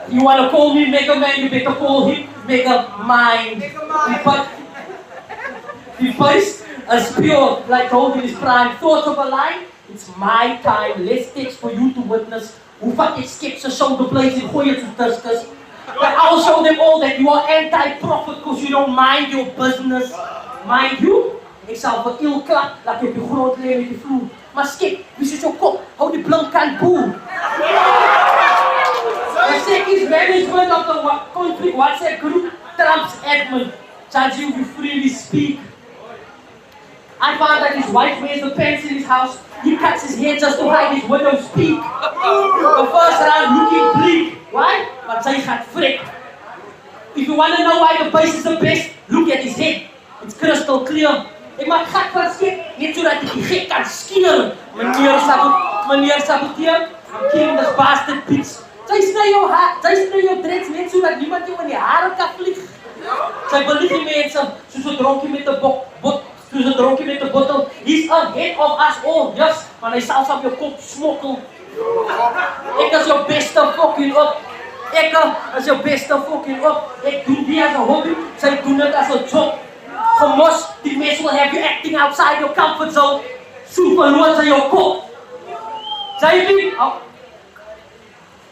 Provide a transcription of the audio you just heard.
You wanna call me Mega Man, you better call him Mega Mind. But the voice is pure, like gold in his prime. Thoughts of a line? It's my time. Let's text for you to witness. Hoe vat je skips zijn shoulder blades en gooi het to discus. But I'll show them all that you are anti-profit because you don't mind your business. Mind you? Ik zal voor ill klap, laat je op je groot leren met je vloer. Maar skip, wie zit jouw kop? Hou die blankkant boel. The second management of the conflict WhatsApp group, Trump's admin, judge you if you freely speak. I found that his wife wears the pants in his house. He cuts his hair just to hide his widow's peak. The first round looking bleak. Why? But they got frick. If you want to know why the base is the best, look at his head. It's crystal clear. Ik maak gat van skip, net zodat ik die gek kan skieren. Meneer saboteer, I'm killing this bastard bitch. Zij snij jou dreads net zodat niemand jou in die haren kan vliegen. Zij beliegen mensen, soos een dronkie met de bottel. He's ahead of us all, yes, maar hij zelfs op je kop smokkel. Ik is jouw beste fucking op. Ik doe die als een hobby, zij doen het als een job. Gemos, die mensen will have you acting outside your comfort zone. Super lood aan jouw kop. Zij